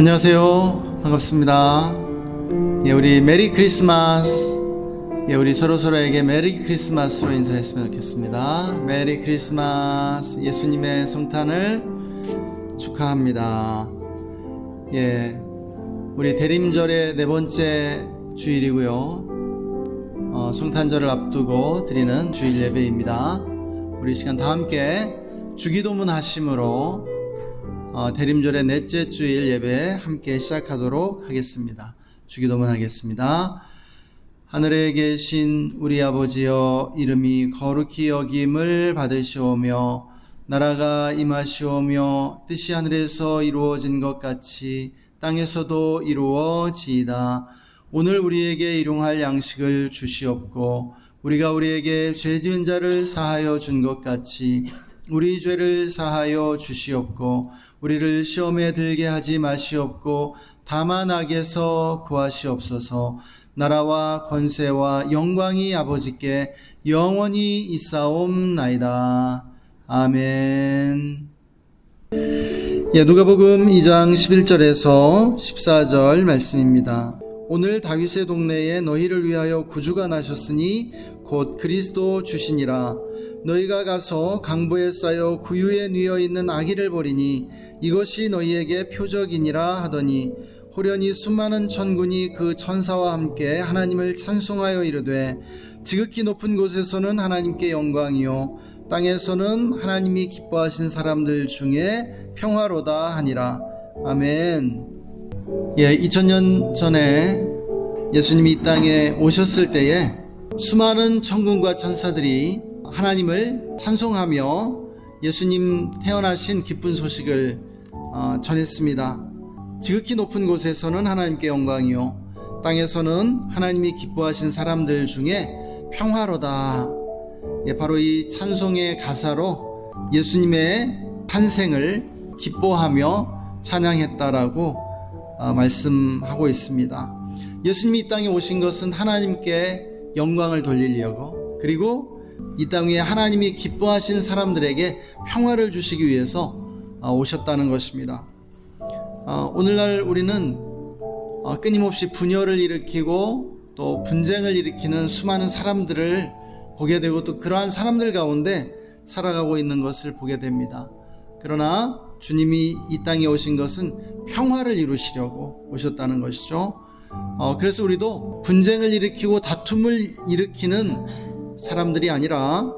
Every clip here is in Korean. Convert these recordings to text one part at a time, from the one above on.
안녕하세요. 반갑습니다. 우리 메리 크리스마스. 우리 서로에게 메리 크리스마스로 인사했으면 좋겠습니다. 메리 크리스마스. 예수님의 성탄을 축하합니다. 우리 대림절의 네 번째 주일이고요. 성탄절을 앞두고 드리는 주일 예배입니다. 우리 시간 다 함께 주기도문 하심으로 대림절의 넷째 주일 예배 함께 시작하도록 하겠습니다. 주기도문 하겠습니다. 하늘에 계신 우리 아버지여, 이름이 거룩히 여김을 받으시오며 나라가 임하시오며 뜻이 하늘에서 이루어진 것 같이 땅에서도 이루어지이다. 오늘 우리에게 일용할 양식을 주시옵고 우리가 우리에게 죄 지은 자를 사하여 준 것 같이 우리 죄를 사하여 주시옵고 우리를 시험에 들게 하지 마시옵고 다만 악에서 구하시옵소서. 나라와 권세와 영광이 아버지께 영원히 있사옵나이다. 아멘. 누가복음 2장 11절에서 14절 말씀입니다. 오늘 다윗의 동네에 너희를 위하여 구주가 나셨으니 곧 그리스도 주시니라. 너희가 가서 강보에 쌓여 구유에 뉘어 있는 아기를 보리니 이것이 너희에게 표적이니라 하더니 호련히 수많은 천군이 그 천사와 함께 하나님을 찬송하여 이르되 지극히 높은 곳에서는 하나님께 영광이요 땅에서는 하나님이 기뻐하신 사람들 중에 평화로다 하니라. 아멘. 2000년 전에 예수님이 이 땅에 오셨을 때에 수많은 천군과 천사들이 하나님을 찬송하며 예수님 태어나신 기쁜 소식을 전했습니다. 지극히 높은 곳에서는 하나님께 영광이요 땅에서는 하나님이 기뻐하신 사람들 중에 평화로다. 바로 이 찬송의 가사로 예수님의 탄생을 기뻐하며 찬양했다라고 말씀하고 있습니다. 예수님이 이 땅에 오신 것은 하나님께 영광을 돌리려고, 그리고 이 땅 위에 하나님이 기뻐하신 사람들에게 평화를 주시기 위해서 오셨다는 것입니다. 오늘날 우리는 끊임없이 분열을 일으키고 또 분쟁을 일으키는 수많은 사람들을 보게 되고 또 그러한 사람들 가운데 살아가고 있는 것을 보게 됩니다. 그러나 주님이 이 땅에 오신 것은 평화를 이루시려고 오셨다는 것이죠. 그래서 우리도 분쟁을 일으키고 다툼을 일으키는 사람들이 아니라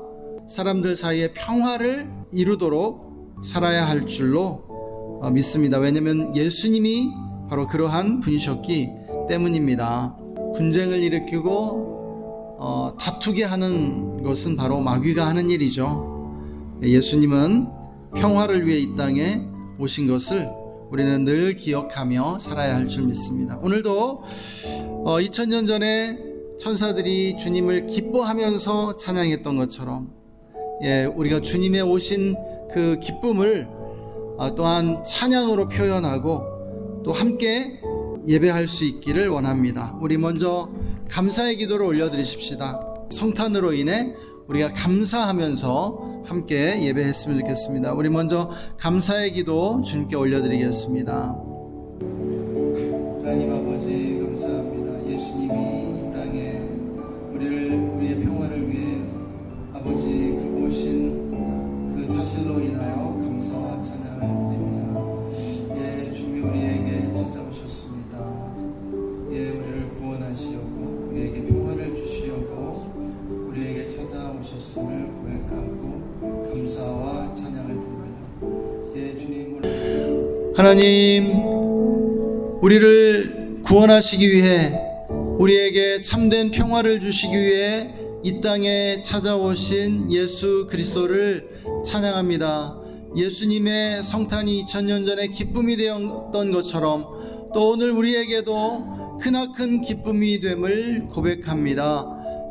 사람들 사이에 평화를 이루도록 살아야 할 줄로 믿습니다. 왜냐하면 예수님이 바로 그러한 분이셨기 때문입니다. 분쟁을 일으키고 다투게 하는 것은 바로 마귀가 하는 일이죠. 예수님은 평화를 위해 이 땅에 오신 것을 우리는 늘 기억하며 살아야 할 줄 믿습니다. 오늘도 2000년 전에 천사들이 주님을 기뻐하면서 찬양했던 것처럼 우리가 주님의 오신 그 기쁨을 또한 찬양으로 표현하고 또 함께 예배할 수 있기를 원합니다. 우리 먼저 감사의 기도를 올려드리십시다. 성탄으로 인해 우리가 감사하면서 함께 예배했으면 좋겠습니다. 우리 먼저 감사의 기도 주님께 올려드리겠습니다. 하나님 아버지 감사합니다. 예수님이 이 땅에 우리의 평화를 위해 아버지 그 오신 그 사실로 인하여 감사와 찬양을 드립니다. 주님이 우리에게 찾아오셨습니다. 우리를 구원하시려고 우리에게 평화를 주시려고 우리에게 찾아오셨음을 고백하고 감사와 찬양을 드립니다. 주님, 하나님, 우리를 구원하시기 위해 우리에게 참된 평화를 주시기 위해 이 땅에 찾아오신 예수 그리스도를 찬양합니다. 예수님의 성탄이 2000년 전에 기쁨이 되었던 것처럼 또 오늘 우리에게도 크나큰 기쁨이 됨을 고백합니다.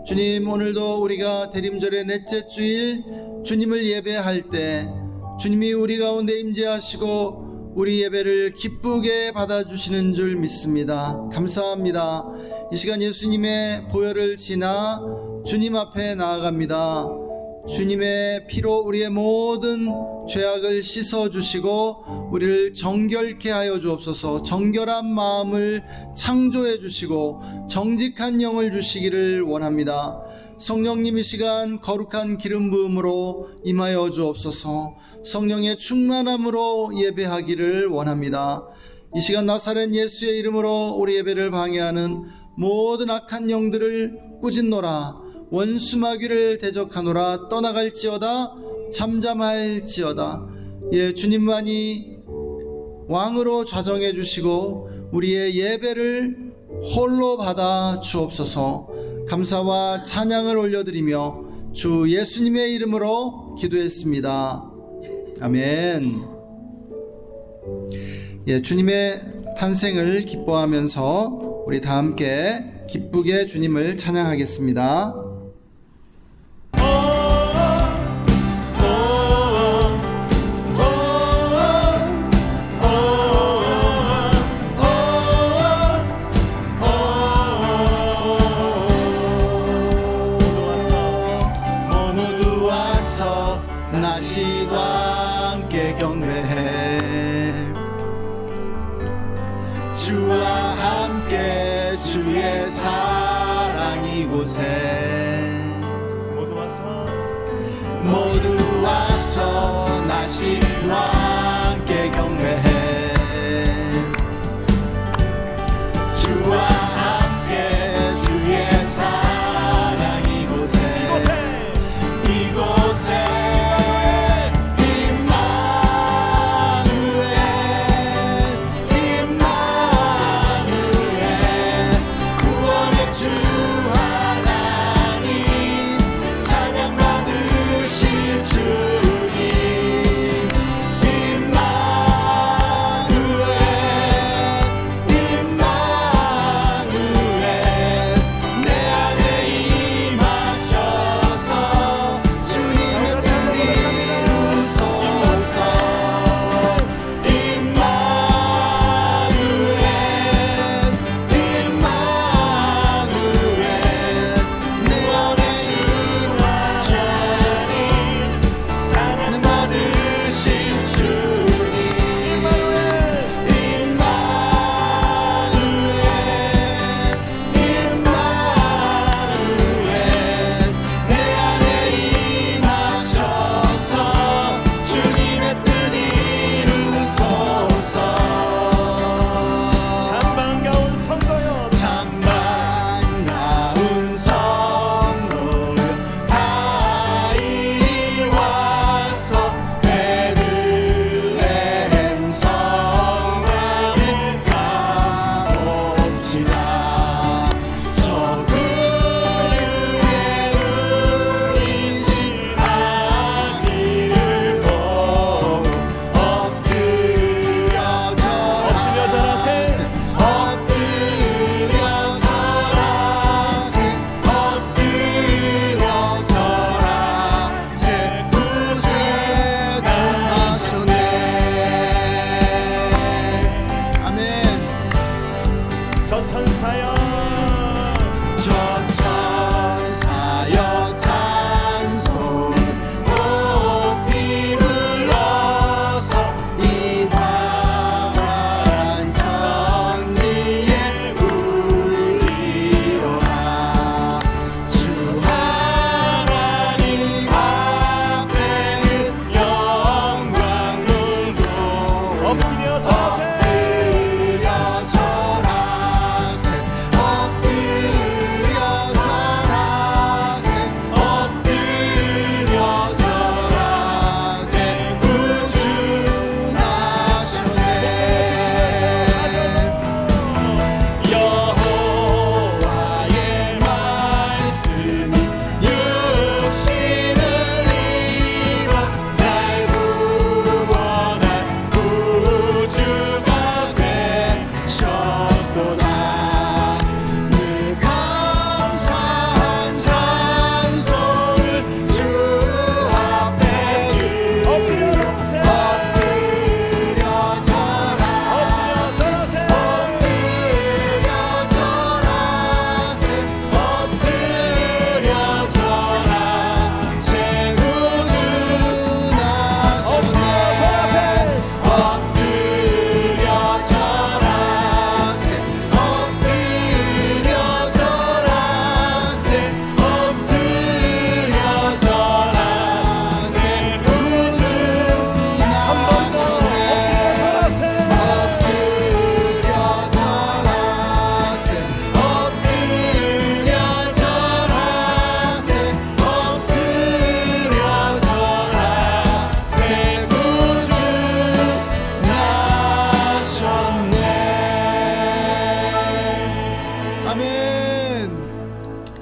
주님, 오늘도 우리가 대림절의 넷째 주일 주님을 예배할 때 주님이 우리 가운데 임재하시고 우리 예배를 기쁘게 받아주시는 줄 믿습니다. 감사합니다. 이 시간 예수님의 보혈을 지나 주님 앞에 나아갑니다. 주님의 피로 우리의 모든 죄악을 씻어주시고 우리를 정결케 하여 주옵소서. 정결한 마음을 창조해 주시고 정직한 영을 주시기를 원합니다. 성령님 이 시간 거룩한 기름 부음으로 임하여 주옵소서. 성령의 충만함으로 예배하기를 원합니다. 이 시간 나사렛 예수의 이름으로 우리 예배를 방해하는 모든 악한 영들을 꾸짖노라. 원수마귀를 대적하노라. 떠나갈지어다. 잠잠할지어다. 예, 주님만이 왕으로 좌정해 주시고 우리의 예배를 홀로 받아 주옵소서. 감사와 찬양을 올려드리며 주 예수님의 이름으로 기도했습니다. 아멘. 예, 주님의 탄생을 기뻐하면서 우리 다 함께 기쁘게 주님을 찬양하겠습니다. 나시와 함께 경배해 주와 함께 주의 사랑 이곳에 모두 와서 나시와 함께 경배해 주와 함께 주의 사랑 이곳에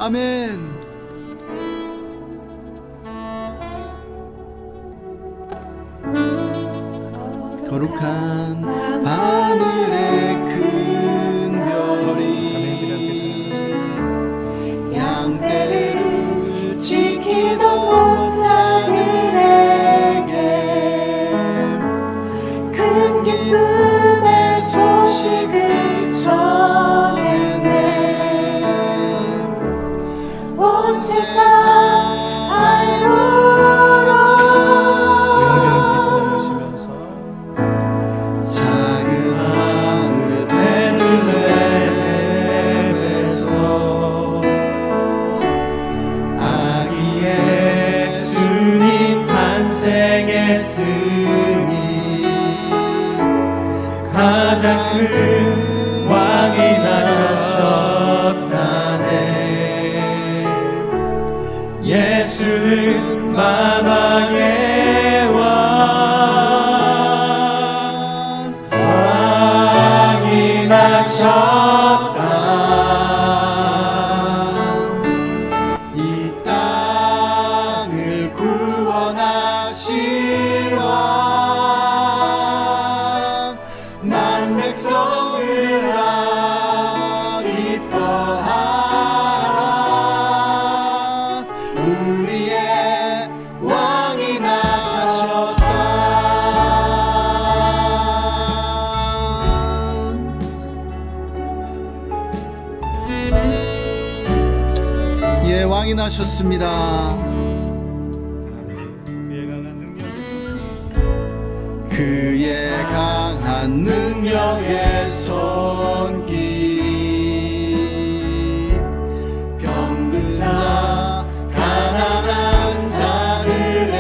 아멘. 거룩한 하늘의 큰 별이 양떼를 지키던 자들에게 큰 기쁨의 소식을 전했네. 온 세상 가장 큰 왕이 나셨다네. 예수는 만왕의 왕이 나셨다. 이 땅을 구원하실 왕 백성들아 기뻐하라. 우리의 왕이 나셨다. 예, 왕이 나셨습니다. 그의 강한 능력의 손길이 병든 자 가난한 자들에게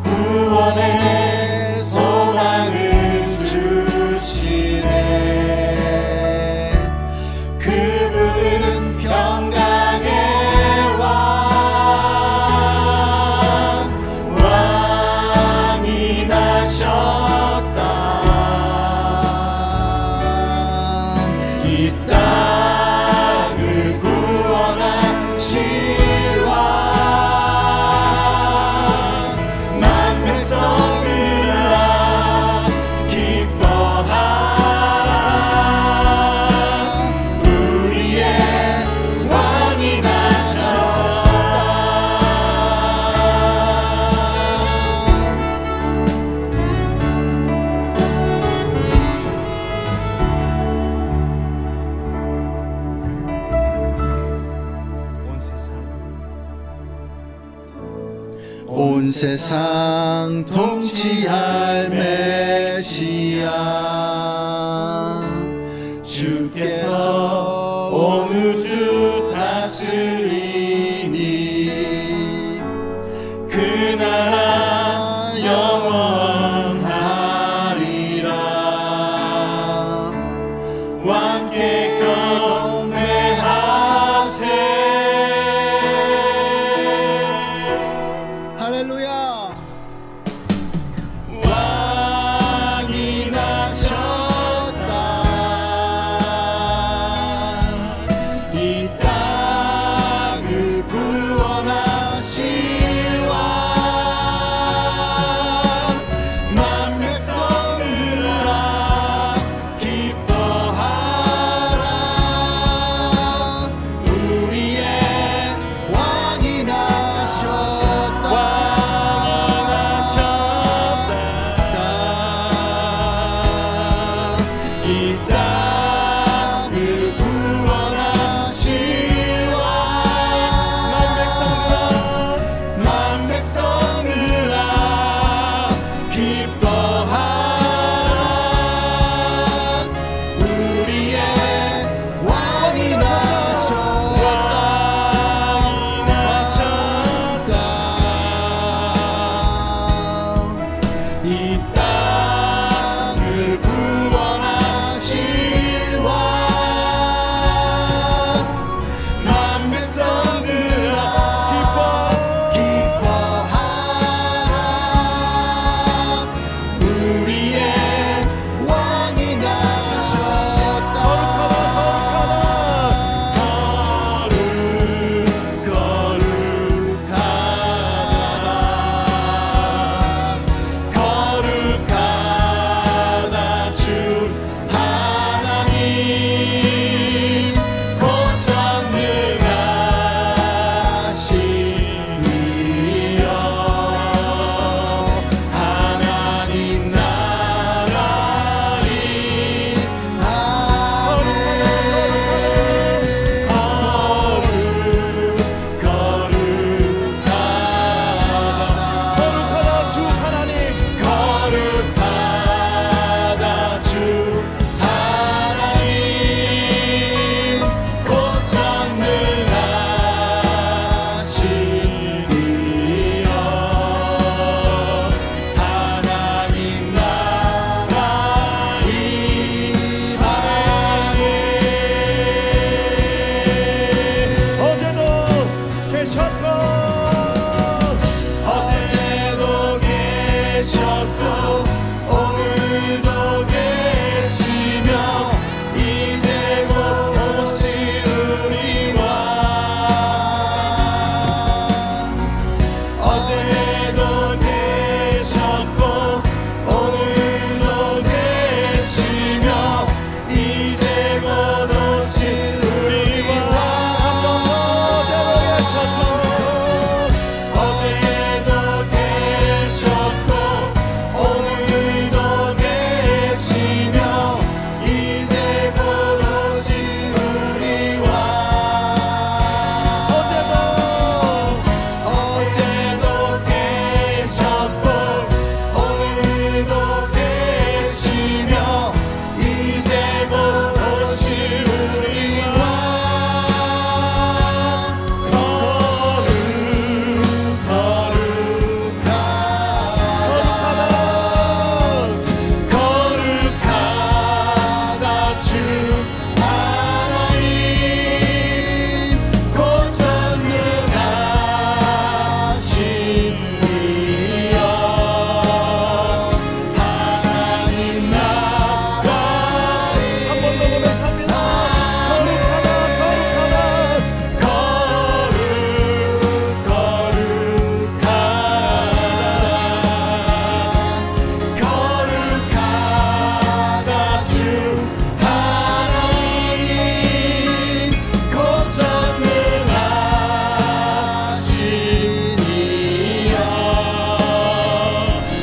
구원의 소망을 주시네. 그분은 평강의 이 땅을 구원하실 왕 만 백성들아 기뻐하라. 우리의 왕이 나셨다. 온 세상 통치할 메시아 주께서 온 우주 다스리니 그 나라 영원하리라. 왕께 경배하세. 할렐루야. 왕이 나셨다. 이 땅을 구원하실 왕 만 백성들아 기뻐하라. 우리의 왕이 나셨다. 어제도 계셨고 오늘도 계시며 이제 곧 오실 우리와 어제도 계셨고 오늘도 계시며 이제 곧 오실 우리와 어제도 계셨고 오늘도 계시며 이제 곧 오실 우리와 거룩하다 주 하나님 곧 전능하신 이여 하나님 나라의 한 번 더 고백합니다. 거룩하다 주 하나님 곧 전능하신 이여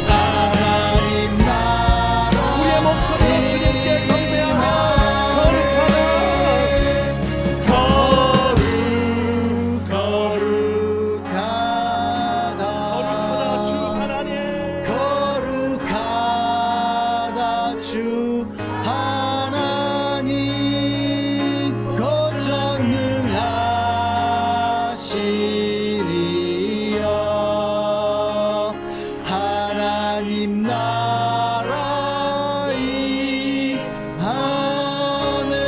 하나님 나라 우리의 목소리로 주님께 경배하며 거룩하다 주 하나님 거룩하다 주 하나님 곧 전능하시니여 하나님 나라의 하늘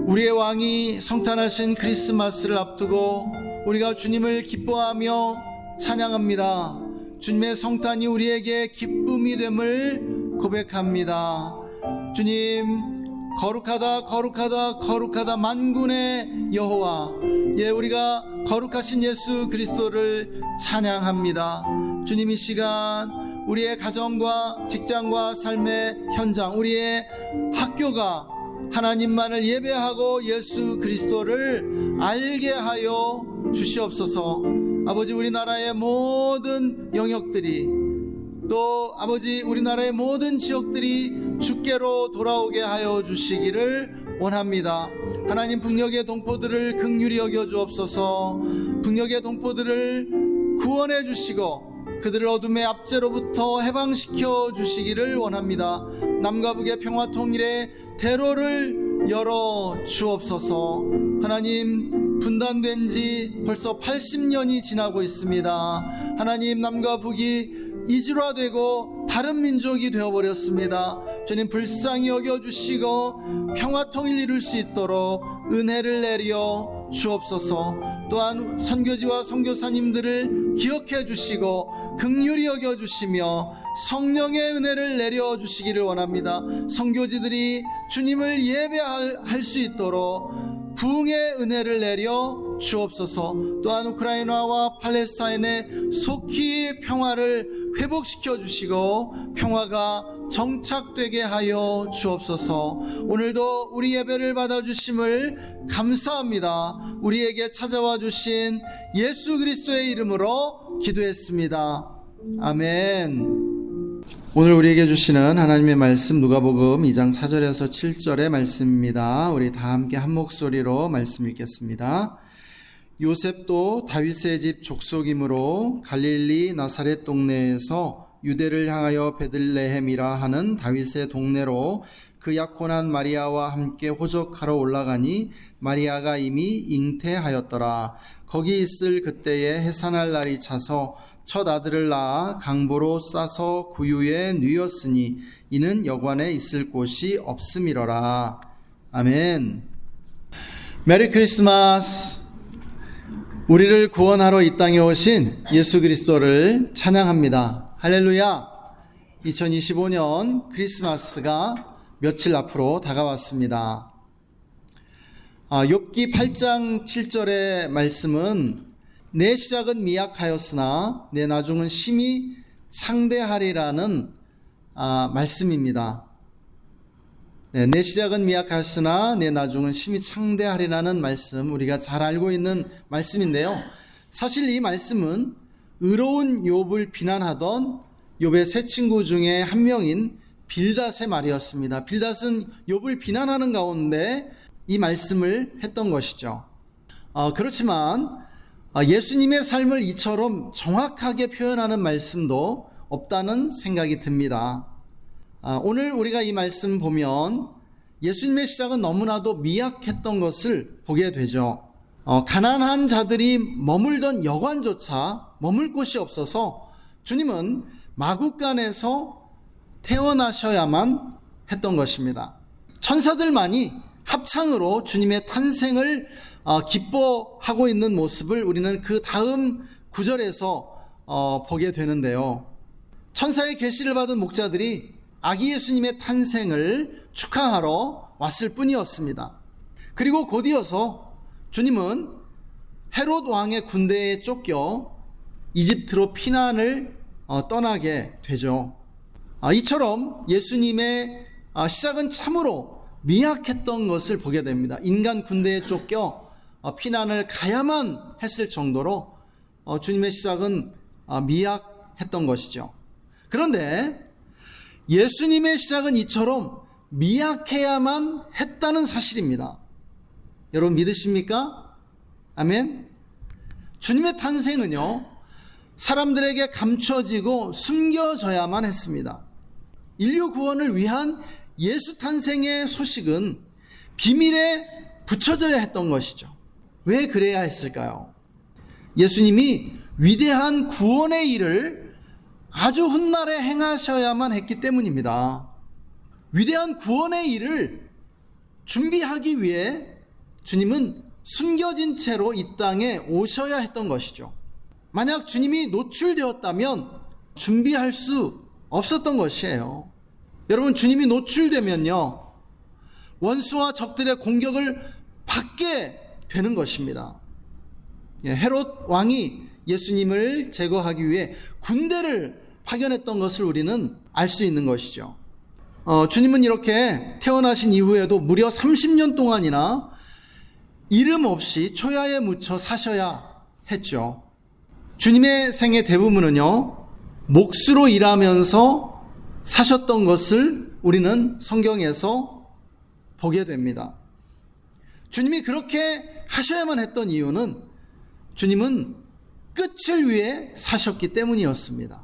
우리의 왕이 성탄하신 크리스마스를 앞두고 우리가 주님을 기뻐하며 찬양합니다. 주님의 성탄이 우리에게 기쁨이 됨을 고백합니다. 주님, 거룩하다 거룩하다 거룩하다 만군의 여호와, 예, 우리가 거룩하신 예수 그리스도를 찬양합니다. 주님, 이 시간 우리의 가정과 직장과 삶의 현장, 우리의 학교가 하나님만을 예배하고 예수 그리스도를 알게 하여 주시옵소서. 아버지, 우리나라의 모든 영역들이, 또 아버지 우리나라의 모든 지역들이 주께로 돌아오게 하여 주시기를 원합니다. 하나님, 북녘의 동포들을 긍휼히 여겨 주옵소서. 북녘의 동포들을 구원해 주시고 그들을 어둠의 압제로부터 해방시켜 주시기를 원합니다. 남과 북의 평화 통일의 대로를 열어 주옵소서. 하나님, 분단된 지 벌써 80년이 지나고 있습니다. 하나님, 남과 북이 이질화되고 다른 민족이 되어버렸습니다. 주님, 불쌍히 여겨주시고 평화 통일 이룰 수 있도록 은혜를 내려 주옵소서. 또한 선교지와 선교사님들을 기억해 주시고 긍휼히 여겨주시며 성령의 은혜를 내려 주시기를 원합니다. 선교지들이 주님을 예배할 수 있도록 부흥의 은혜를 내려 주옵소서. 또한 우크라이나와 팔레스타인의 속히 평화를 회복시켜 주시고 평화가 정착되게 하여 주옵소서. 오늘도 우리 예배를 받아주심을 감사합니다. 우리에게 찾아와 주신 예수 그리스도의 이름으로 기도했습니다. 아멘. 오늘 우리에게 주시는 하나님의 말씀, 누가복음 2장 4절에서 7절의 말씀입니다. 우리 다 함께 한 목소리로 말씀 읽겠습니다. 요셉도 다윗의 집 족속이므로 갈릴리 나사렛 동네에서 유대를 향하여 베들레헴이라 하는 다윗의 동네로 그 약혼한 마리아와 함께 호적하러 올라가니 마리아가 이미 잉태하였더라. 거기 있을 그때에 해산할 날이 차서 첫 아들을 낳아 강보로 싸서 구유에 뉘었으니 이는 여관에 있을 곳이 없음이러라. 아멘. 메리 크리스마스. 우리를 구원하러 이 땅에 오신 예수 그리스도를 찬양합니다. 할렐루야. 2025년 크리스마스가 며칠 앞으로 다가왔습니다. 욥기 8장 7절의 말씀은 내 시작은 미약하였으나 내 나중은 심히 창대하리라는 말씀입니다. 내 시작은 미약하였으나 내 나중은 심히 창대하리라는 말씀, 우리가 잘 알고 있는 말씀인데요. 사실 이 말씀은 의로운 욥을 비난하던 욥의 세 친구 중에 한 명인 빌닷의 말이었습니다. 빌닷은 욥을 비난하는 가운데 이 말씀을 했던 것이죠. 그렇지만 예수님의 삶을 이처럼 정확하게 표현하는 말씀도 없다는 생각이 듭니다. 오늘 우리가 이 말씀 보면 예수님의 시작은 너무나도 미약했던 것을 보게 되죠. 가난한 자들이 머물던 여관조차 머물 곳이 없어서 주님은 마구간에서 태어나셔야만 했던 것입니다. 천사들만이 합창으로 주님의 탄생을 기뻐하고 있는 모습을 우리는 그 다음 구절에서 보게 되는데요. 천사의 계시를 받은 목자들이 아기 예수님의 탄생을 축하하러 왔을 뿐이었습니다. 그리고 곧이어서 주님은 헤롯 왕의 군대에 쫓겨 이집트로 피난을 떠나게 되죠. 이처럼 예수님의 시작은 참으로 미약했던 것을 보게 됩니다. 인간 군대에 쫓겨 피난을 가야만 했을 정도로 주님의 시작은 미약했던 것이죠. 그런데 예수님의 시작은 이처럼 미약해야만 했다는 사실입니다. 여러분 믿으십니까? 아멘. 주님의 탄생은요, 사람들에게 감춰지고 숨겨져야만 했습니다. 인류 구원을 위한 예수 탄생의 소식은 비밀에 붙여져야 했던 것이죠. 왜 그래야 했을까요? 예수님이 위대한 구원의 일을 아주 훗날에 행하셔야만 했기 때문입니다. 위대한 구원의 일을 준비하기 위해 주님은 숨겨진 채로 이 땅에 오셔야 했던 것이죠. 만약 주님이 노출되었다면 준비할 수 없었던 것이에요. 여러분, 주님이 노출되면요, 원수와 적들의 공격을 받게 되는 것입니다. 헤롯 왕이 예수님을 제거하기 위해 군대를 파견했던 것을 우리는 알 수 있는 것이죠. 주님은 이렇게 태어나신 이후에도 무려 30년 동안이나 이름 없이 초야에 묻혀 사셔야 했죠. 주님의 생애 대부분은요, 몫으로 일하면서 사셨던 것을 우리는 성경에서 보게 됩니다. 주님이 그렇게 하셔야만 했던 이유는 주님은 끝을 위해 사셨기 때문이었습니다.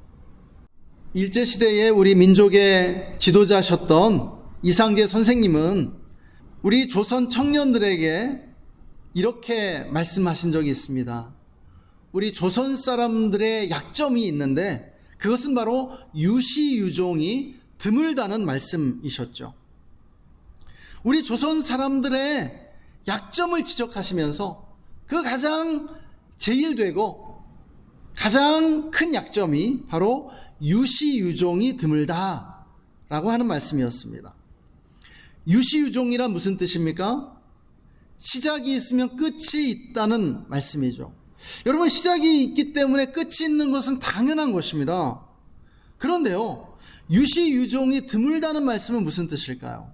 일제시대에 우리 민족의 지도자셨던 이상계 선생님은 우리 조선 청년들에게 이렇게 말씀하신 적이 있습니다. 우리 조선 사람들의 약점이 있는데 그것은 바로 유시유종이 드물다는 말씀이셨죠. 우리 조선 사람들의 약점을 지적하시면서 그 가장 제일되고 가장 큰 약점이 바로 유시유종이 드물다라고 하는 말씀이었습니다. 유시유종이란 무슨 뜻입니까? 시작이 있으면 끝이 있다는 말씀이죠. 여러분, 시작이 있기 때문에 끝이 있는 것은 당연한 것입니다. 그런데요, 유시유종이 드물다는 말씀은 무슨 뜻일까요?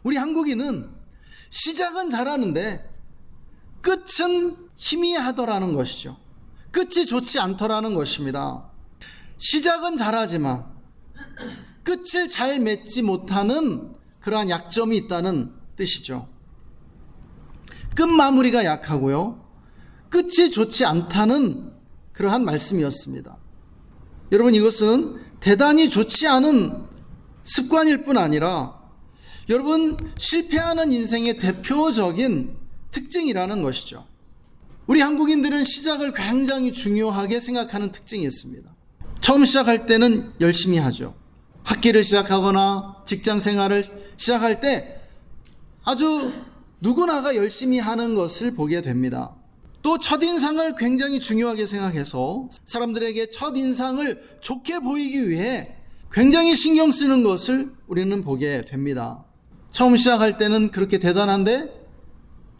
우리 한국인은 시작은 잘하는데 끝은 희미하더라는 것이죠. 끝이 좋지 않더라는 것입니다. 시작은 잘하지만 끝을 잘 맺지 못하는 그러한 약점이 있다는 뜻이죠. 끝 마무리가 약하고요, 끝이 좋지 않다는 그러한 말씀이었습니다. 여러분, 이것은 대단히 좋지 않은 습관일 뿐 아니라 여러분, 실패하는 인생의 대표적인 특징이라는 것이죠. 우리 한국인들은 시작을 굉장히 중요하게 생각하는 특징이 있습니다. 처음 시작할 때는 열심히 하죠. 학기를 시작하거나 직장 생활을 시작할 때 아주 누구나가 열심히 하는 것을 보게 됩니다. 또 첫인상을 굉장히 중요하게 생각해서 사람들에게 첫인상을 좋게 보이기 위해 굉장히 신경 쓰는 것을 우리는 보게 됩니다. 처음 시작할 때는 그렇게 대단한데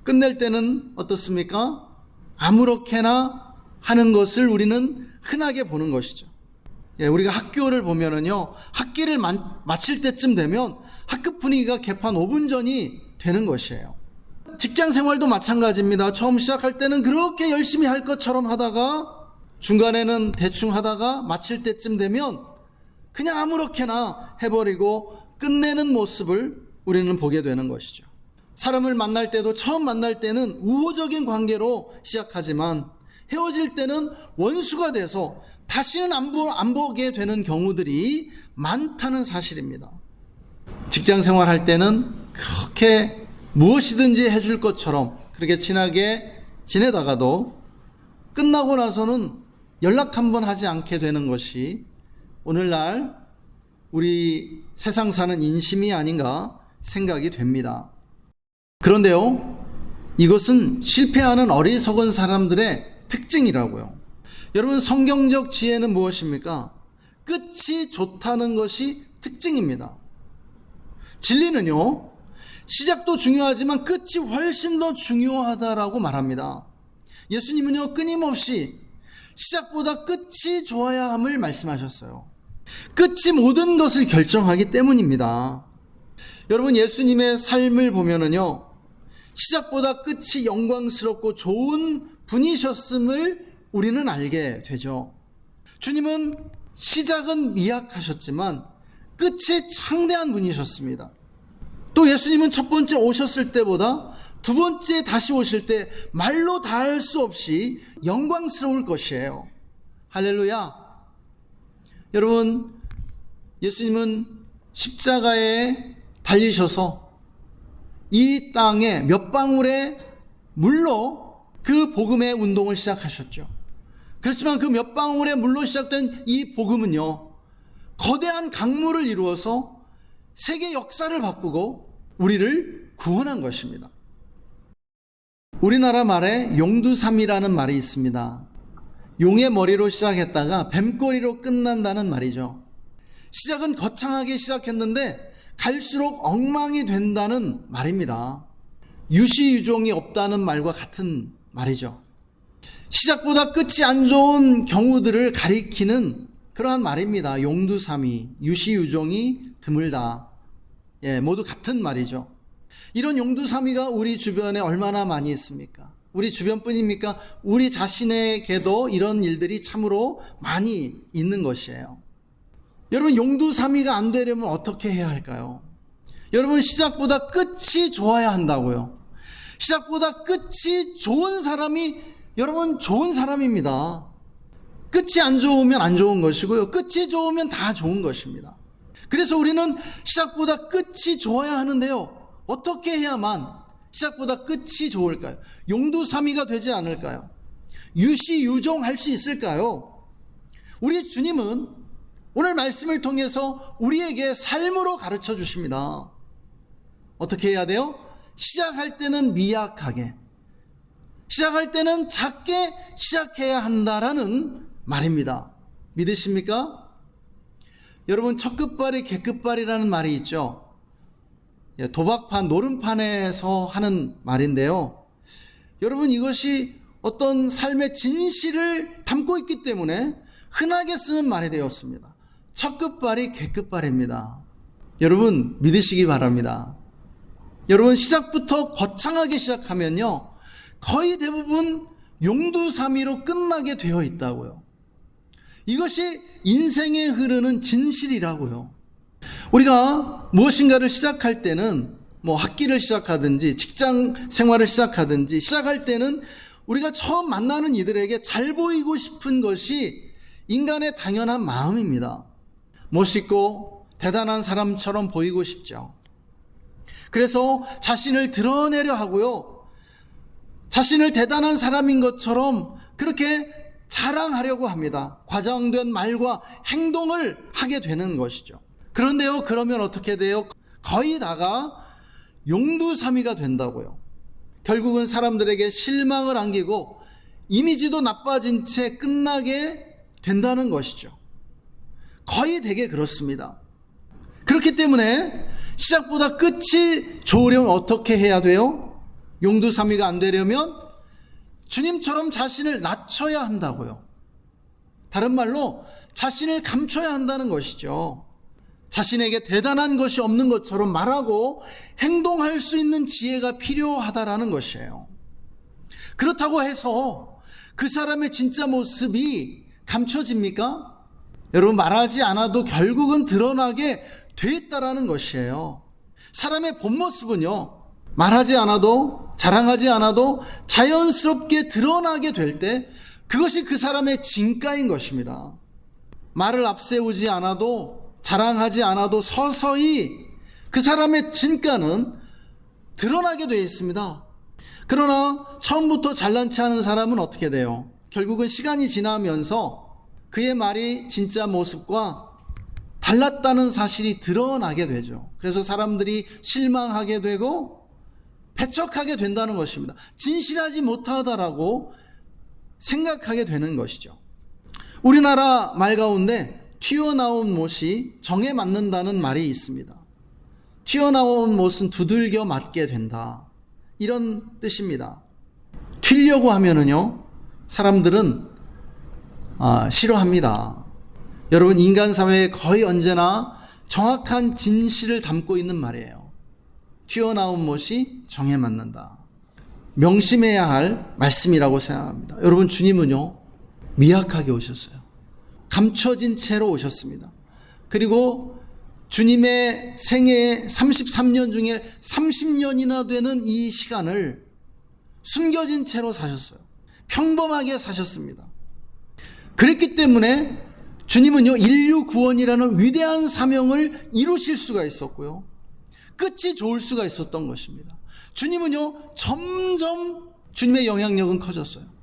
끝낼 때는 어떻습니까? 아무렇게나 하는 것을 우리는 흔하게 보는 것이죠. 우리가 학교를 보면은요, 학기를 마칠 때쯤 되면 학급 분위기가 개판 5분 전이 되는 것이에요. 직장 생활도 마찬가지입니다. 처음 시작할 때는 그렇게 열심히 할 것처럼 하다가 중간에는 대충 하다가 마칠 때쯤 되면 그냥 아무렇게나 해버리고 끝내는 모습을 우리는 보게 되는 것이죠. 사람을 만날 때도 처음 만날 때는 우호적인 관계로 시작하지만 헤어질 때는 원수가 돼서 다시는 안 보게 되는 경우들이 많다는 사실입니다. 직장 생활할 때는 그렇게 무엇이든지 해줄 것처럼 그렇게 친하게 지내다가도 끝나고 나서는 연락 한번 하지 않게 되는 것이 오늘날 우리 세상 사는 인심이 아닌가 생각이 됩니다. 그런데요, 이것은 실패하는 어리석은 사람들의 특징이라고요. 여러분, 성경적 지혜는 무엇입니까? 끝이 좋다는 것이 특징입니다. 진리는요, 시작도 중요하지만 끝이 훨씬 더 중요하다라고 말합니다. 예수님은요, 끊임없이 시작보다 끝이 좋아야 함을 말씀하셨어요. 끝이 모든 것을 결정하기 때문입니다. 여러분, 예수님의 삶을 보면은요, 시작보다 끝이 영광스럽고 좋은 분이셨음을 우리는 알게 되죠. 주님은 시작은 미약하셨지만 끝이 창대한 분이셨습니다. 또 예수님은 첫 번째 오셨을 때보다 두 번째 다시 오실 때 말로 다 할 수 없이 영광스러울 것이에요. 할렐루야. 여러분, 예수님은 십자가에 달리셔서 이 땅에 몇 방울의 물로 그 복음의 운동을 시작하셨죠. 그렇지만 그 몇 방울의 물로 시작된 이 복음은요, 거대한 강물을 이루어서 세계 역사를 바꾸고 우리를 구원한 것입니다. 우리나라 말에 용두삼이라는 말이 있습니다. 용의 머리로 시작했다가 뱀꼬리로 끝난다는 말이죠. 시작은 거창하게 시작했는데 갈수록 엉망이 된다는 말입니다. 유시유종이 없다는 말과 같은 말이죠. 시작보다 끝이 안 좋은 경우들을 가리키는 그러한 말입니다. 용두삼이, 유시유종이 드물다. 모두 같은 말이죠. 이런 용두삼이가 우리 주변에 얼마나 많이 있습니까? 우리 주변뿐입니까? 우리 자신에게도 이런 일들이 참으로 많이 있는 것이에요. 여러분, 용두삼이가 안 되려면 어떻게 해야 할까요? 여러분, 시작보다 끝이 좋아야 한다고요. 시작보다 끝이 좋은 사람이 여러분 좋은 사람입니다. 끝이 안 좋으면 안 좋은 것이고요, 끝이 좋으면 다 좋은 것입니다. 그래서 우리는 시작보다 끝이 좋아야 하는데요, 어떻게 해야만 시작보다 끝이 좋을까요? 용두삼이가 되지 않을까요? 유시유종할 수 있을까요? 우리 주님은 오늘 말씀을 통해서 우리에게 삶으로 가르쳐 주십니다. 어떻게 해야 돼요? 시작할 때는 미약하게, 시작할 때는 작게 시작해야 한다라는 말입니다. 믿으십니까? 여러분, 첫 끝발이 개끝발이라는 말이 있죠. 도박판, 노름판에서 하는 말인데요. 여러분, 이것이 어떤 삶의 진실을 담고 있기 때문에 흔하게 쓰는 말이 되었습니다. 첫 끝발이 개끝발입니다. 여러분, 믿으시기 바랍니다. 여러분, 시작부터 거창하게 시작하면요, 거의 대부분 용두삼이로 끝나게 되어 있다고요. 이것이 인생에 흐르는 진실이라고요. 우리가 무엇인가를 시작할 때는 학기를 시작하든지 직장 생활을 시작하든지 시작할 때는 우리가 처음 만나는 이들에게 잘 보이고 싶은 것이 인간의 당연한 마음입니다. 멋있고 대단한 사람처럼 보이고 싶죠. 그래서 자신을 드러내려 하고요, 자신을 대단한 사람인 것처럼 그렇게 자랑하려고 합니다. 과장된 말과 행동을 하게 되는 것이죠. 그런데요, 그러면 어떻게 돼요? 거의 다가 용두삼이가 된다고요. 결국은 사람들에게 실망을 안기고 이미지도 나빠진 채 끝나게 된다는 것이죠. 거의 되게 그렇습니다. 그렇기 때문에 시작보다 끝이 좋으려면 어떻게 해야 돼요? 용두삼이가 안 되려면 주님처럼 자신을 낮춰야 한다고요. 다른 말로 자신을 감춰야 한다는 것이죠. 자신에게 대단한 것이 없는 것처럼 말하고 행동할 수 있는 지혜가 필요하다라는 것이에요. 그렇다고 해서 그 사람의 진짜 모습이 감춰집니까? 여러분, 말하지 않아도 결국은 드러나게 돼 있다라는 것이에요. 사람의 본 모습은요, 말하지 않아도, 자랑하지 않아도 자연스럽게 드러나게 될 때 그것이 그 사람의 진가인 것입니다. 말을 앞세우지 않아도, 자랑하지 않아도 서서히 그 사람의 진가는 드러나게 되어 있습니다. 그러나 처음부터 잘난 체 하는 사람은 어떻게 돼요? 결국은 시간이 지나면서 그의 말이 진짜 모습과 달랐다는 사실이 드러나게 되죠. 그래서 사람들이 실망하게 되고 배척하게 된다는 것입니다. 진실하지 못하다라고 생각하게 되는 것이죠. 우리나라 말 가운데 튀어나온 못이 정에 맞는다는 말이 있습니다. 튀어나온 못은 두들겨 맞게 된다, 이런 뜻입니다. 튀려고 하면은요, 사람들은 싫어합니다. 여러분, 인간 사회에 거의 언제나 정확한 진실을 담고 있는 말이에요. 튀어나온 못이 정에 맞는다. 명심해야 할 말씀이라고 생각합니다. 여러분, 주님은요, 미약하게 오셨어요. 감춰진 채로 오셨습니다. 그리고 주님의 생애 33년 중에 30년이나 되는 이 시간을 숨겨진 채로 사셨어요. 평범하게 사셨습니다. 그랬기 때문에 주님은요, 인류 구원이라는 위대한 사명을 이루실 수가 있었고요, 끝이 좋을 수가 있었던 것입니다. 주님은요, 점점 주님의 영향력은 커졌어요.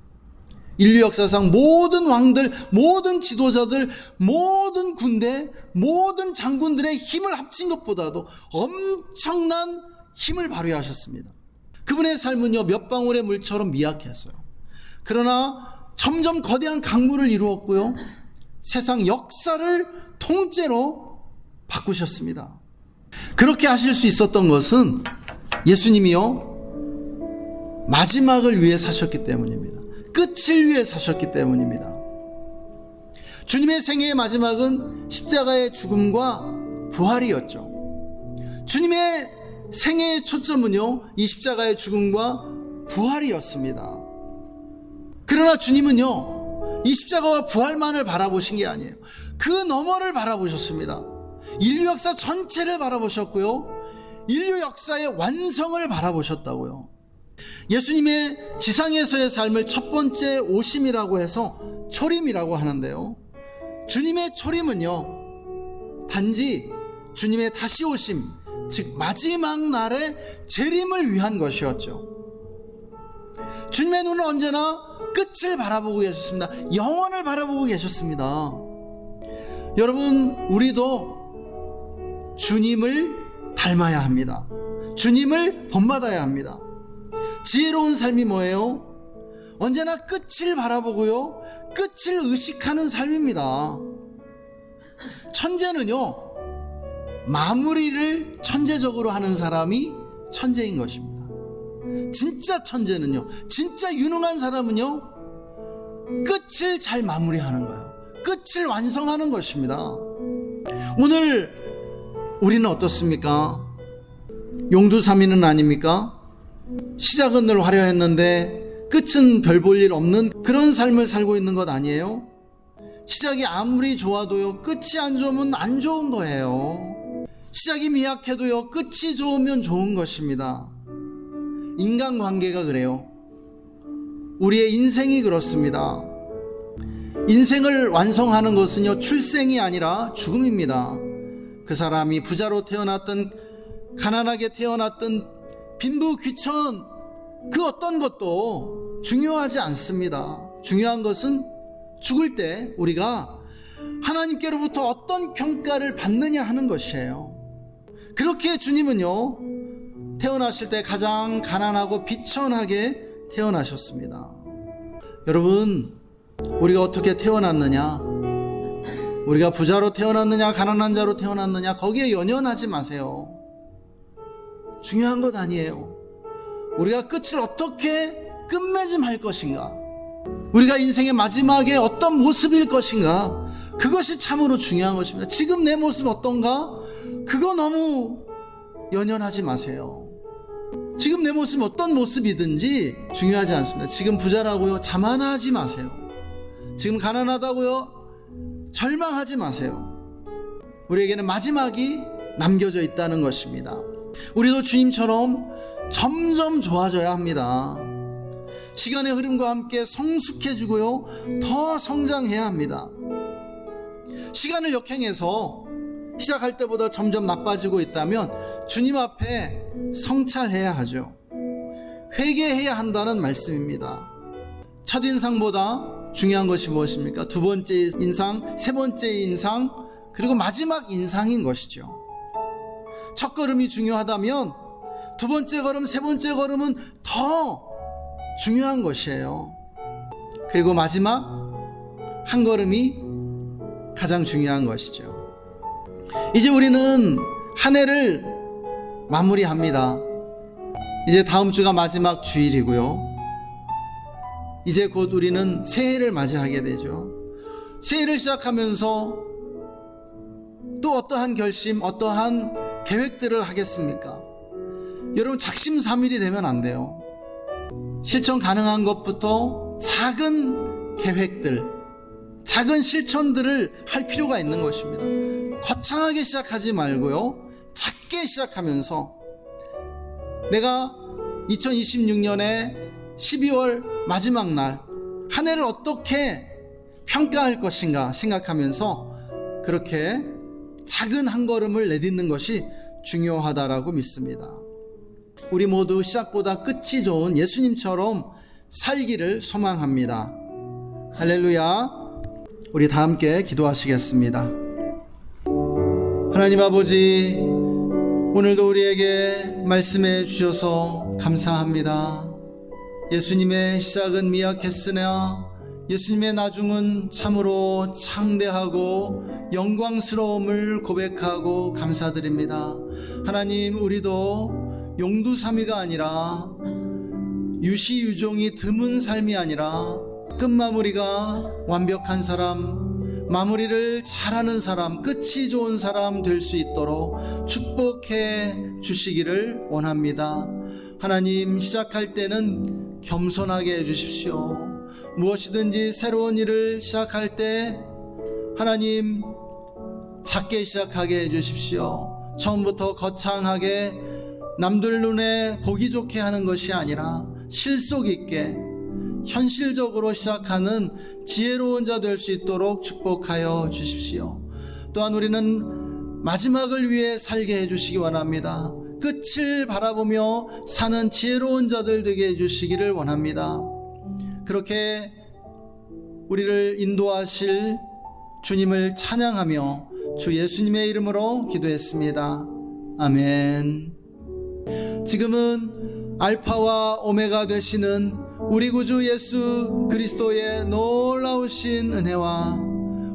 인류 역사상 모든 왕들, 모든 지도자들, 모든 군대, 모든 장군들의 힘을 합친 것보다도 엄청난 힘을 발휘하셨습니다. 그분의 삶은요, 몇 방울의 물처럼 미약했어요. 그러나 점점 거대한 강물을 이루었고요, 세상 역사를 통째로 바꾸셨습니다. 그렇게 하실 수 있었던 것은 예수님이요, 마지막을 위해 사셨기 때문입니다. 끝을 위해 사셨기 때문입니다. 주님의 생애의 마지막은 십자가의 죽음과 부활이었죠. 주님의 생애의 초점은요, 이 십자가의 죽음과 부활이었습니다. 그러나 주님은요, 이 십자가와 부활만을 바라보신 게 아니에요. 그 너머를 바라보셨습니다. 인류 역사 전체를 바라보셨고요, 인류 역사의 완성을 바라보셨다고요. 예수님의 지상에서의 삶을 첫 번째 오심이라고 해서 초림이라고 하는데요, 주님의 초림은요, 단지 주님의 다시 오심, 즉 마지막 날의 재림을 위한 것이었죠. 주님의 눈은 언제나 끝을 바라보고 계셨습니다. 영원을 바라보고 계셨습니다. 여러분, 우리도 주님을 닮아야 합니다. 주님을 본받아야 합니다. 지혜로운 삶이 뭐예요? 언제나 끝을 바라보고요, 끝을 의식하는 삶입니다. 천재는요, 마무리를 천재적으로 하는 사람이 천재인 것입니다. 진짜 천재는요, 진짜 유능한 사람은요, 끝을 잘 마무리하는 거예요. 끝을 완성하는 것입니다. 오늘 우리는 어떻습니까? 용두사미는 아닙니까? 시작은 늘 화려했는데 끝은 별 볼 일 없는 그런 삶을 살고 있는 것 아니에요? 시작이 아무리 좋아도요, 끝이 안 좋으면 안 좋은 거예요. 시작이 미약해도요, 끝이 좋으면 좋은 것입니다. 인간관계가 그래요. 우리의 인생이 그렇습니다. 인생을 완성하는 것은요, 출생이 아니라 죽음입니다. 그 사람이 부자로 태어났든 가난하게 태어났든 빈부귀천 그 어떤 것도 중요하지 않습니다. 중요한 것은 죽을 때 우리가 하나님께로부터 어떤 평가를 받느냐 하는 것이에요. 그렇게 주님은요, 태어나실 때 가장 가난하고 비천하게 태어나셨습니다. 여러분, 우리가 어떻게 태어났느냐, 우리가 부자로 태어났느냐 가난한 자로 태어났느냐, 거기에 연연하지 마세요. 중요한 것 아니에요. 우리가 끝을 어떻게 끝맺음할 것인가, 우리가 인생의 마지막에 어떤 모습일 것인가, 그것이 참으로 중요한 것입니다. 지금 내 모습 어떤가? 그거 너무 연연하지 마세요. 지금 내 모습이 어떤 모습이든지 중요하지 않습니다. 지금 부자라고요, 자만하지 마세요. 지금 가난하다고요, 절망하지 마세요. 우리에게는 마지막이 남겨져 있다는 것입니다. 우리도 주님처럼 점점 좋아져야 합니다. 시간의 흐름과 함께 성숙해지고요, 더 성장해야 합니다. 시간을 역행해서 시작할 때보다 점점 나빠지고 있다면 주님 앞에 성찰해야 하죠. 회개해야 한다는 말씀입니다. 첫인상보다 중요한 것이 무엇입니까? 두 번째 인상, 세 번째 인상, 그리고 마지막 인상인 것이죠. 첫 걸음이 중요하다면 두 번째 걸음, 세 번째 걸음은 더 중요한 것이에요. 그리고 마지막 한 걸음이 가장 중요한 것이죠. 이제 우리는 한 해를 마무리합니다. 이제 다음 주가 마지막 주일이고요. 이제 곧 우리는 새해를 맞이하게 되죠. 새해를 시작하면서 또 어떠한 결심, 어떠한 계획들을 하겠습니까? 여러분, 작심삼일이 되면 안 돼요. 실천 가능한 것부터 작은 계획들, 작은 실천들을 할 필요가 있는 것입니다. 거창하게 시작하지 말고요, 작게 시작하면서 내가 2026년에 12월 마지막 날 한 해를 어떻게 평가할 것인가 생각하면서 그렇게 작은 한 걸음을 내딛는 것이 중요하다라고 믿습니다. 우리 모두 시작보다 끝이 좋은 예수님처럼 살기를 소망합니다. 할렐루야. 우리 다 함께 기도하시겠습니다. 하나님 아버지, 오늘도 우리에게 말씀해 주셔서 감사합니다. 예수님의 시작은 미약했으나 예수님의 나중은 참으로 창대하고 영광스러움을 고백하고 감사드립니다. 하나님, 우리도 용두사미가 아니라 유시유종이 드문 삶이 아니라 끝마무리가 완벽한 사람, 마무리를 잘하는 사람, 끝이 좋은 사람 될 수 있도록 축복해 주시기를 원합니다. 하나님, 시작할 때는 겸손하게 해주십시오. 무엇이든지 새로운 일을 시작할 때 하나님, 작게 시작하게 해주십시오. 처음부터 거창하게 남들 눈에 보기 좋게 하는 것이 아니라 실속 있게 현실적으로 시작하는 지혜로운 자 될 수 있도록 축복하여 주십시오. 또한 우리는 마지막을 위해 살게 해주시기 원합니다. 끝을 바라보며 사는 지혜로운 자들 되게 해주시기를 원합니다. 그렇게 우리를 인도하실 주님을 찬양하며 주 예수님의 이름으로 기도했습니다. 아멘. 지금은 알파와 오메가 되시는 우리 구주 예수 그리스도의 놀라우신 은혜와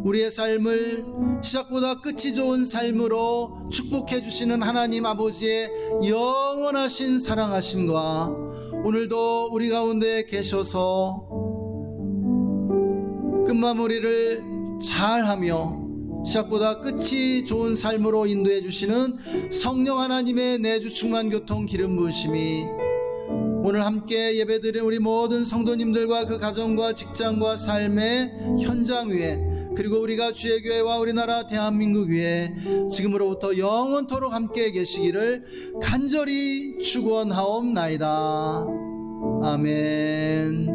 우리의 삶을 시작보다 끝이 좋은 삶으로 축복해 주시는 하나님 아버지의 영원하신 사랑하심과 오늘도 우리 가운데 계셔서 끝마무리를 잘하며 시작보다 끝이 좋은 삶으로 인도해 주시는 성령 하나님의 내주 충만 교통 기름 부으심이 오늘 함께 예배드린 우리 모든 성도님들과 그 가정과 직장과 삶의 현장 위에, 그리고 우리가 주의 교회와 우리나라 대한민국 위에 지금으로부터 영원토록 함께 계시기를 간절히 축원하옵나이다. 아멘.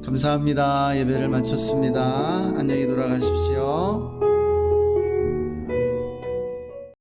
감사합니다. 예배를 마쳤습니다. 안녕히 돌아가십시오.